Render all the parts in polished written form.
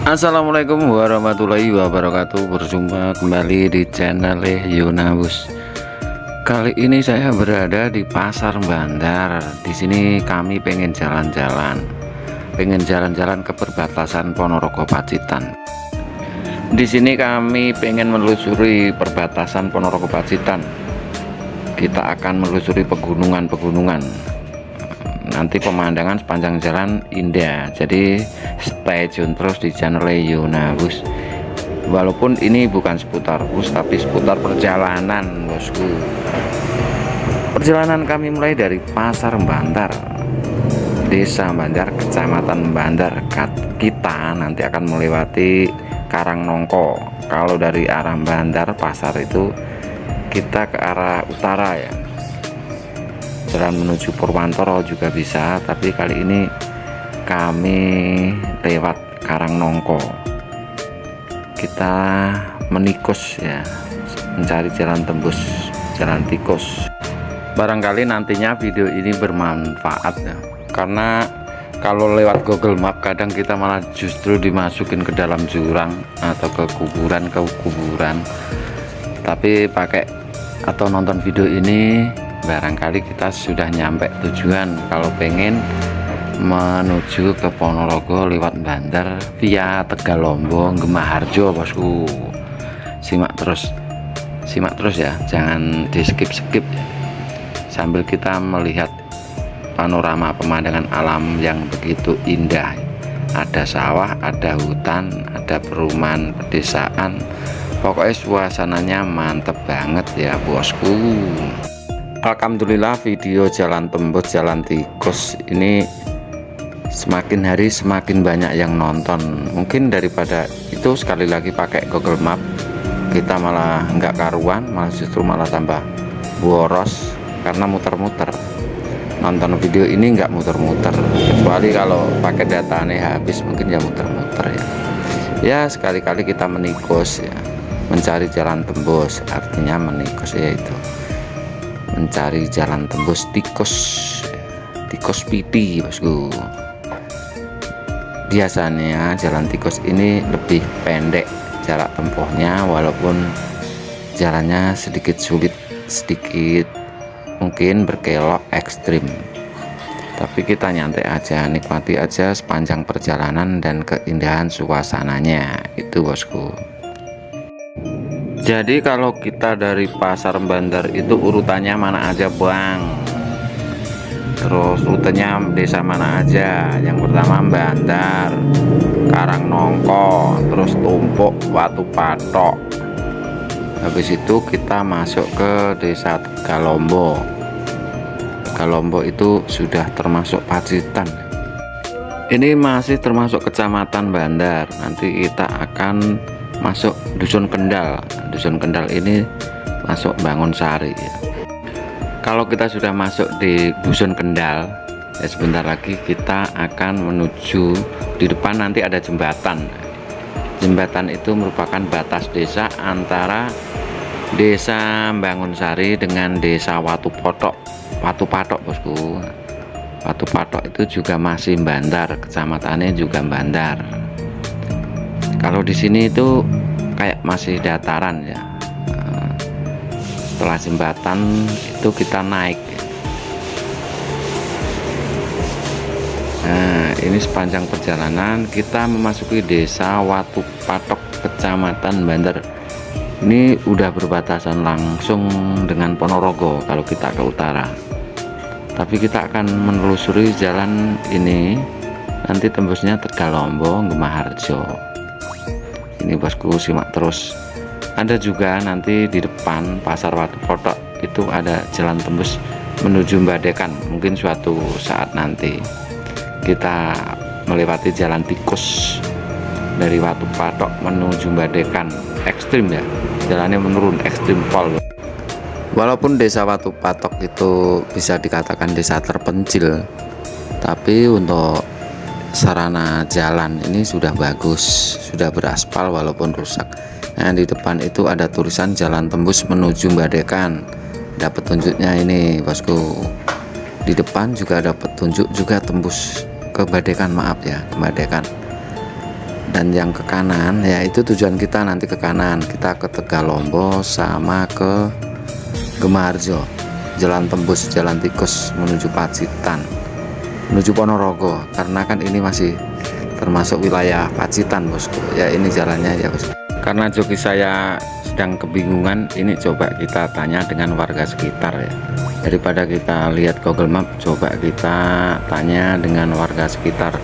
Assalamualaikum warahmatullahi wabarakatuh. Berjumpa kembali di channel Yunabus. Kali ini saya berada di Pasar Bandar. Di sini kami pengen jalan-jalan ke perbatasan Ponorogo Pacitan. Di sini kami pengen menelusuri perbatasan Ponorogo Pacitan. Kita akan menelusuri pegunungan. Nanti pemandangan sepanjang jalan indah, jadi stay tune terus di channel Yunabus. Walaupun ini bukan seputar bus tapi seputar perjalanan, bosku. Perjalanan kami mulai dari Pasar Bandar, Desa Bandar, Kecamatan Bandar. Kita nanti akan melewati Karangnongko. Kalau dari arah Bandar pasar itu kita ke arah utara ya, jalan menuju Purwantoro juga bisa, tapi kali ini kami lewat Karangnongko. Kita menikus ya, mencari jalan tembus, jalan tikus. Barangkali nantinya video ini bermanfaat ya, karena kalau lewat Google Map kadang kita malah justru dimasukin ke dalam jurang atau ke kuburan. Tapi pakai atau nonton video ini barangkali kita sudah nyampe tujuan. Kalau pengen menuju ke Ponorogo lewat Bandar via Tegalombo, Gemaharjo, bosku. Simak terus ya, jangan di skip ya. Sambil kita melihat panorama pemandangan alam yang begitu indah. Ada sawah, ada hutan, ada perumahan pedesaan. Pokoknya suasananya mantep banget ya, bosku. Alhamdulillah video jalan tembus, jalan tikus ini semakin hari semakin banyak yang nonton. Mungkin daripada itu sekali lagi pakai Google Map kita malah nggak karuan, malah tambah boros karena muter-muter. Nonton video ini nggak muter-muter, kecuali kalau pakai datanya habis mungkin ya muter-muter ya. Ya sekali-kali kita menikus ya, mencari jalan tembus, artinya menikus yaitu mencari jalan tembus tikus piti, bosku. Biasanya jalan tikus ini lebih pendek jarak tempuhnya, walaupun jalannya sedikit sulit, sedikit mungkin berkelok ekstrim, tapi kita nyantai aja, nikmati aja sepanjang perjalanan dan keindahan suasananya itu, bosku. Jadi kalau kita dari Pasar Bandar itu urutannya mana aja, bang? Terus rutenya desa mana aja? Yang pertama Bandar, Karangnongko, terus Tumpuk, Watu Patok. Habis itu kita masuk ke Desa Tegalombo. Tegalombo itu sudah termasuk Pacitan. Ini masih termasuk Kecamatan Bandar. Nanti kita akan masuk Dusun Kendal. Dusun Kendal ini masuk Bangunsari ya. Kalau kita sudah masuk di Dusun Kendal ya, sebentar lagi kita akan menuju, di depan nanti ada jembatan. Jembatan itu merupakan batas desa antara Desa Bangunsari dengan Desa Watu Patok, bosku. Watu Patok itu juga masih Bandar, kecamatannya juga Bandar. Kalau di sini itu kayak masih dataran ya. Setelah jembatan itu kita naik. Nah, ini sepanjang perjalanan kita memasuki Desa Watu Patok, Kecamatan Bandar. Ini udah berbatasan langsung dengan Ponorogo kalau kita ke utara. Tapi kita akan menelusuri jalan ini, nanti tembusnya Tegalombo, Gemaharjo. Ini, bosku, simak terus. Ada juga nanti di depan Pasar Watu Patok itu ada jalan tembus menuju Badekan. Mungkin suatu saat nanti kita melewati jalan tikus dari Watu Patok menuju Badekan. Ekstrim ya, jalannya menurun, ekstrim pol. Walaupun Desa Watu Patok itu bisa dikatakan desa terpencil, tapi untuk sarana jalan ini sudah bagus, sudah beraspal walaupun rusak. Nah, di depan itu ada tulisan jalan tembus menuju Badekan. Dapat tunjuknya ini, bosku. Di depan juga ada petunjuk juga tembus ke Badekan, maaf ya, ke Badekan. Dan yang ke kanan ya itu tujuan kita nanti ke kanan, kita ke Tegalombo sama ke Gemarjo, jalan tembus, jalan tikus menuju Pacitan, menuju Ponorogo, karena kan ini masih termasuk wilayah Pacitan bosku ya. Ini jalannya ya bosku. Karena joki saya sedang kebingungan, ini coba kita tanya dengan warga sekitar ya, daripada kita lihat Google Map, coba kita tanya dengan warga sekitar.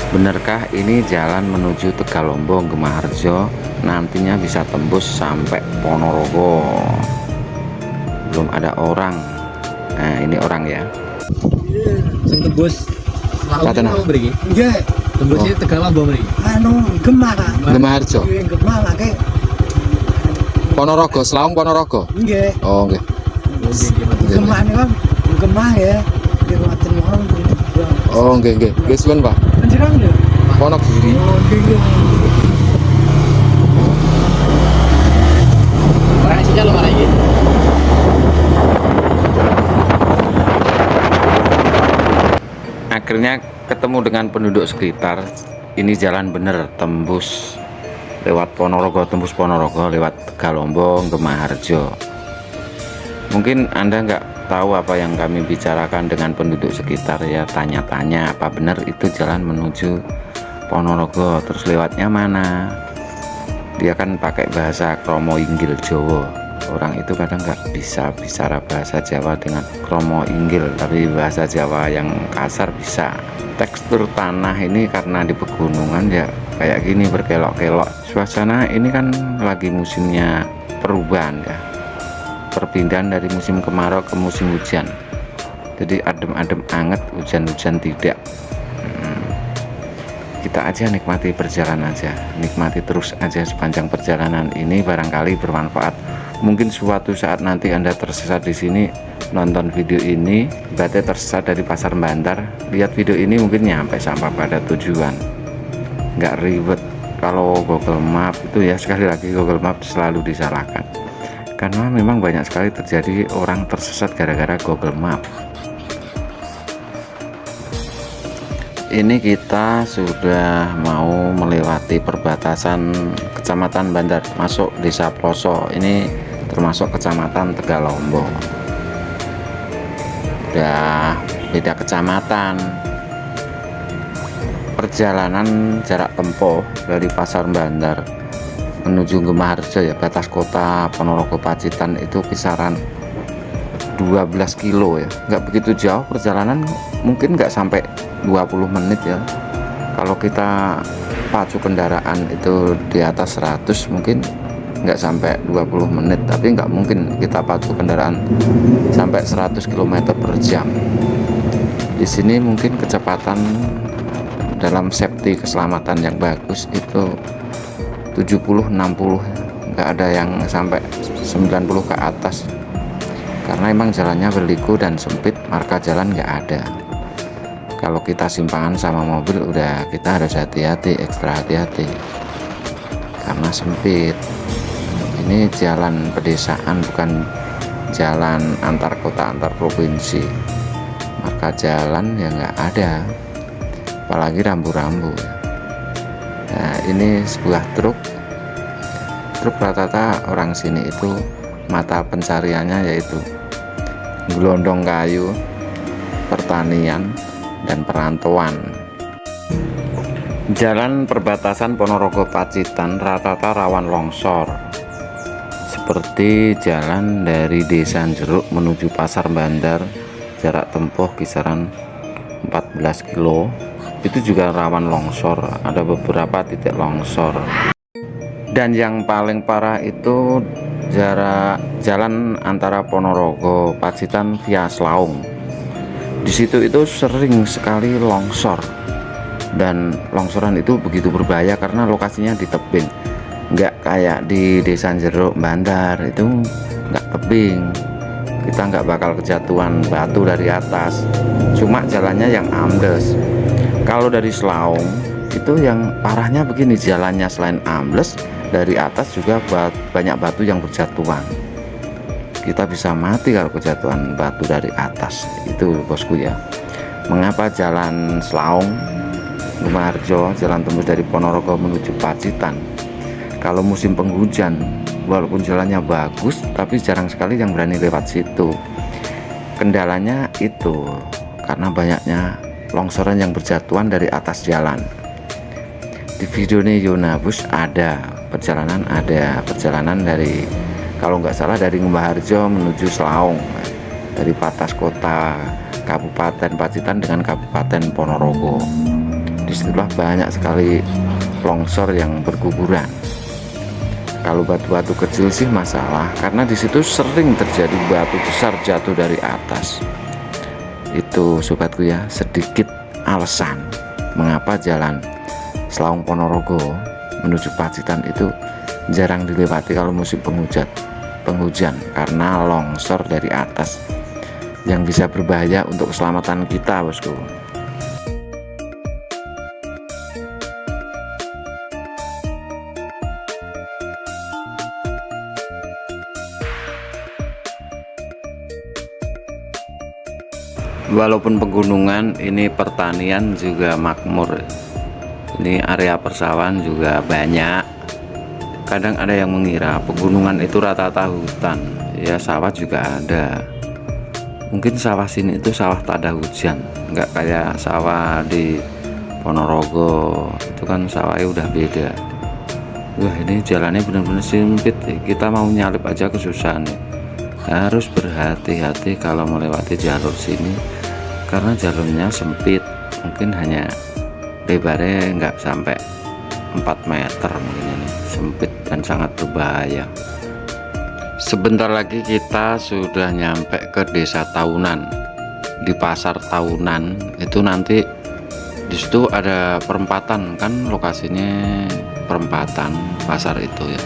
Benarkah ini jalan menuju Tegalombo Gemarjo nantinya bisa tembus sampai Ponorogo? Belum ada orang. Nah ini orang ya. Sing tembus Katanya. mriki. Nggih, Tembusnya Tegalombo mriki. Gemar. Gemarjo. Gemar lagi. Ponorogo, Slaung Ponorogo. Nggih. Oh nggih. Gemar niku gemar ya. Di ngoten wong. Oh nggih nggih. Nggih suwun Pak. Panjenengan lho. Ponogiri. Oh, nggih. Ora sinyal lho marah iki. Akhirnya ketemu dengan penduduk sekitar. Ini jalan bener tembus lewat Ponorogo, tembus Ponorogo lewat Tegalombo Gemarjo. Mungkin Anda nggak tahu apa yang kami bicarakan dengan penduduk sekitar ya, tanya-tanya apa benar itu jalan menuju Ponorogo, terus lewatnya mana. Dia kan pakai bahasa Kromo Inggil Jawa. Orang itu kadang nggak bisa bicara bahasa Jawa dengan Kromo Inggil, tapi bahasa Jawa yang kasar bisa. Tekstur tanah ini karena di pegunungan ya kayak gini berkelok-kelok. Suasana ini kan lagi musimnya perubahan ya, perpindahan dari musim kemarau ke musim hujan. Jadi adem-adem anget, hujan-hujan tidak. Kita aja nikmati perjalanan aja, nikmati terus aja sepanjang perjalanan ini, barangkali bermanfaat. Mungkin suatu saat nanti Anda tersesat di sini, nonton video ini, berarti tersesat dari Pasar Bantar, lihat video ini mungkin nyampe sampai pada tujuan, nggak ribet. Kalau Google Map itu ya, sekali lagi Google Map selalu disalahkan, karena memang banyak sekali terjadi orang tersesat gara-gara Google Map. Ini kita sudah mau melewati perbatasan Kecamatan Bantar masuk Desa Ploso. Ini termasuk Kecamatan Tegalombo. Udah beda kecamatan. Perjalanan jarak tempuh dari Pasar Bantar menuju Gemarjo ya, batas kota Ponorogo Pacitan itu kisaran 12 kilo ya, nggak begitu jauh perjalanan, mungkin nggak sampai 20 menit ya. Kalau kita pacu kendaraan itu di atas 100 mungkin nggak sampai 20 menit, tapi nggak mungkin kita pacu kendaraan sampai 100 km per jam. Di sini mungkin kecepatan dalam safety keselamatan yang bagus itu 70-60, nggak ada yang sampai 90 ke atas, karena emang jalannya berliku dan sempit, marka jalan nggak ada. Kalau kita simpangan sama mobil udah kita harus hati-hati, ekstra hati-hati karena sempit. Ini jalan pedesaan, bukan jalan antar kota antar provinsi, marka jalan ya nggak ada, apalagi rambu-rambu. Nah ini sebuah truk rata-rata orang sini itu mata pencariannya yaitu gelondong kayu, pertanian, dan perantauan. Jalan perbatasan Ponorogo Pacitan rata-rata rawan longsor, seperti jalan dari Desa Jeruk menuju Pasar Bantar, jarak tempuh kisaran 14 kilo, itu juga rawan longsor, ada beberapa titik longsor. Dan yang paling parah itu jalan antara Ponorogo Pacitan via Slaung. Di situ itu sering sekali longsor, dan longsoran itu begitu berbahaya karena lokasinya di tebing, nggak kayak di Desa Jeruk Bantar itu nggak tebing, kita nggak bakal kejatuhan batu dari atas, cuma jalannya yang ambles. Kalau dari Slaung itu yang parahnya begini, jalannya selain ambles, dari atas juga banyak batu yang berjatuhan. Kita bisa mati kalau kejatuhan batu dari atas itu bosku ya. Mengapa jalan Slaung Gemarjo, jalan tembus dari Ponorogo menuju Pacitan. Kalau musim penghujan, walaupun jalannya bagus, tapi jarang sekali yang berani lewat situ. Kendalanya itu karena banyaknya longsoran yang berjatuhan dari atas jalan. Di video ini Yonabus ada perjalanan dari, kalau nggak salah, dari Ngumbaharjo menuju Selaung, dari batas kota Kabupaten Pacitan dengan Kabupaten Ponorogo. Disitulah banyak sekali longsor yang berguguran. Kalau batu-batu kecil sih masalah, karena di situ sering terjadi batu besar jatuh dari atas. Itu sobatku ya, sedikit alasan mengapa jalan Selaung Ponorogo menuju Pacitan itu jarang dilewati kalau musim penghujan karena longsor dari atas yang bisa berbahaya untuk keselamatan kita, bosku. Walaupun pegunungan, ini pertanian juga makmur. Ini area persawahan juga banyak. Kadang ada yang mengira pegunungan itu rata-rata hutan, ya sawah juga ada. Mungkin sawah sini itu sawah tak ada hujan, nggak kayak sawah di Ponorogo, itu kan sawahnya udah beda. Wah, ini jalannya benar-benar sempit, kita mau nyalip aja kesusahan nih. Harus berhati-hati kalau melewati jalur sini karena jalurnya sempit, mungkin hanya lebarnya nggak sampai 4 meter, mungkin ini sempit dan sangat berbahaya. Sebentar lagi kita sudah nyampe ke Desa Taunan. Di Pasar Taunan itu nanti di situ ada perempatan, kan lokasinya perempatan pasar itu ya.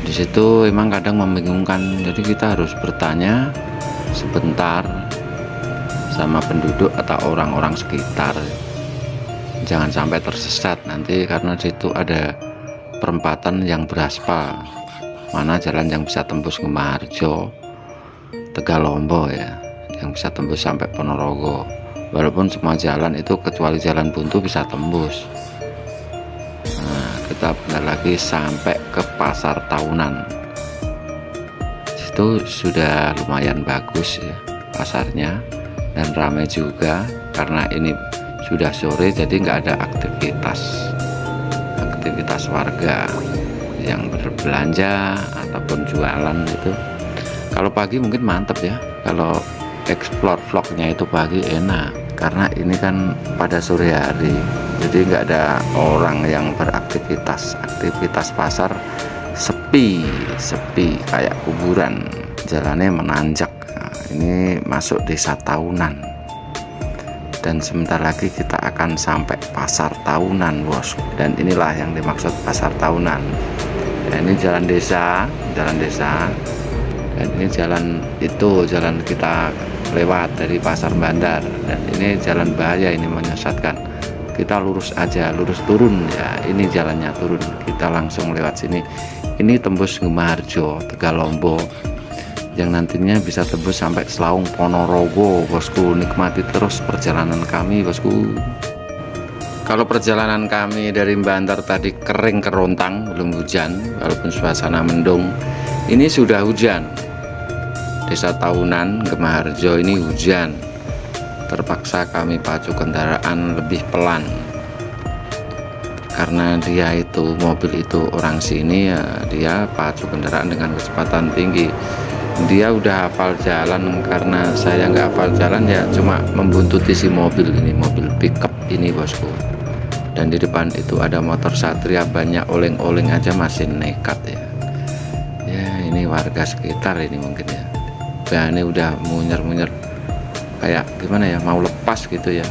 Di situ emang kadang membingungkan, jadi kita harus bertanya sebentar sama penduduk atau orang-orang sekitar. Jangan sampai tersesat nanti, karena situ ada perempatan yang beraspal, mana jalan yang bisa tembus Ngumbaharjo, Tegalombo ya, yang bisa tembus sampai Ponorogo. Walaupun semua jalan itu kecuali jalan buntu bisa tembus. Nah, kita bentar lagi sampai ke Pasar Taunan. Situ sudah lumayan bagus ya pasarnya, dan ramai juga karena ini sudah sore, jadi nggak ada aktivitas warga yang berbelanja ataupun jualan itu. Kalau pagi mungkin mantep ya, kalau explore vlognya itu pagi enak, karena ini kan pada sore hari, jadi nggak ada orang yang beraktivitas. Aktivitas pasar sepi kayak kuburan, jalannya menanjak. Nah, ini masuk Desa Taunan, dan sebentar lagi kita akan sampai Pasar Taunan, bos. Dan inilah yang dimaksud Pasar Taunan. Nah, ini jalan desa, dan ini jalan kita lewat dari Pasar Bandar, dan ini jalan bahaya, ini menyesatkan. Kita lurus aja, lurus turun ya, ini jalannya turun, kita langsung lewat sini. Ini tembus Ngumbaharjo, Tegalombo, yang nantinya bisa tembus sampai Selaung Ponorogo, bosku. Nikmati terus perjalanan kami, bosku. Kalau perjalanan kami dari Bantar tadi kering kerontang, belum hujan, walaupun suasana mendung, ini sudah hujan. Desa Taunan, Ngumbaharjo ini hujan. Terpaksa kami pacu kendaraan lebih pelan, karena dia itu, mobil itu orang sini ya, dia pacu kendaraan dengan kecepatan tinggi. Dia udah hafal jalan, karena saya nggak hafal jalan ya, cuma membuntuti si mobil ini, mobil pickup ini, bosku. Dan di depan itu ada motor Satria, banyak oleng-oleng aja masih nekat ya. Ya ini warga sekitar ini mungkin ya. Nah, ini udah munyer-munyer kayak gimana ya, mau lepas gitu ya.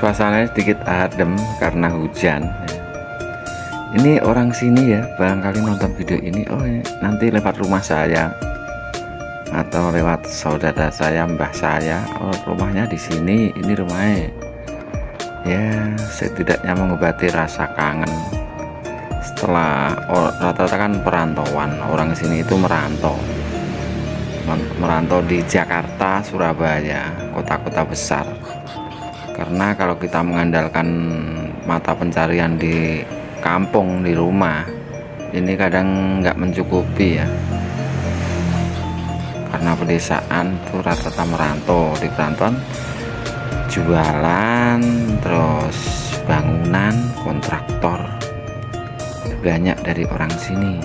Suasananya sedikit adem karena hujan. Ini orang sini ya, barangkali nonton video ini, oh ini nanti lewat rumah saya atau lewat saudara saya, mbah saya, oh rumahnya di sini, ini rumahnya. Ya, setidaknya mengobati rasa kangen. Setelah rata-rata kan perantauan, orang sini itu merantau di Jakarta, Surabaya, kota-kota besar. Karena kalau kita mengandalkan mata pencarian di kampung, di rumah, ini kadang nggak mencukupi ya, karena pedesaan tuh rata-rata merantau. Di perantauan jualan, terus bangunan, kontraktor, banyak dari orang sini.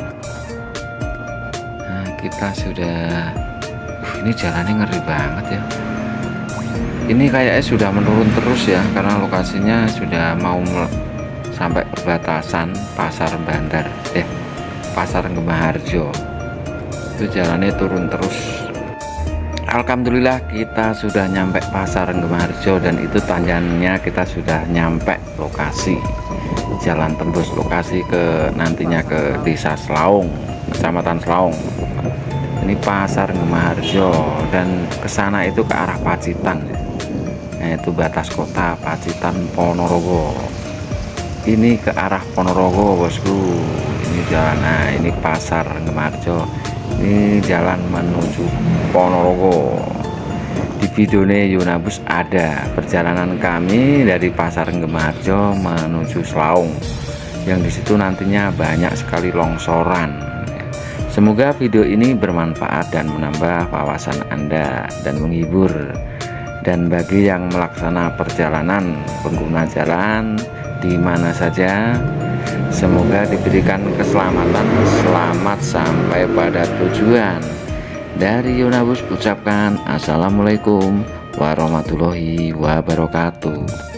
Nah, kita sudah ini jalannya ngeri banget ya. Ini kayaknya sudah menurun terus ya, karena lokasinya sudah mau sampai perbatasan Pasar Bandar, Pasar Ngemaharjo. Itu jalannya turun terus. Alhamdulillah kita sudah nyampe Pasar Ngemaharjo, dan itu tanjakannya kita sudah nyampe lokasi. Jalan tembus lokasi ke nantinya ke Desa Slaung, Kecamatan Slaung. Ini Pasar Ngemaharjo, dan kesana itu ke arah Pacitan. Nah, itu batas kota Pacitan Ponorogo. Ini ke arah Ponorogo, bosku. Ini jalan, nah ini Pasar Ngemaharjo. Ini jalan menuju Ponorogo. Di videonya Yunabus ada perjalanan kami dari Pasar Ngemaharjo menuju Slaung, yang disitu nantinya banyak sekali longsoran. Semoga video ini bermanfaat dan menambah wawasan Anda dan menghibur. Dan bagi yang melaksana perjalanan, pengguna jalan di mana saja, semoga diberikan keselamatan, selamat sampai pada tujuan. Dari Yunabus ucapkan assalamualaikum warahmatullahi wabarakatuh.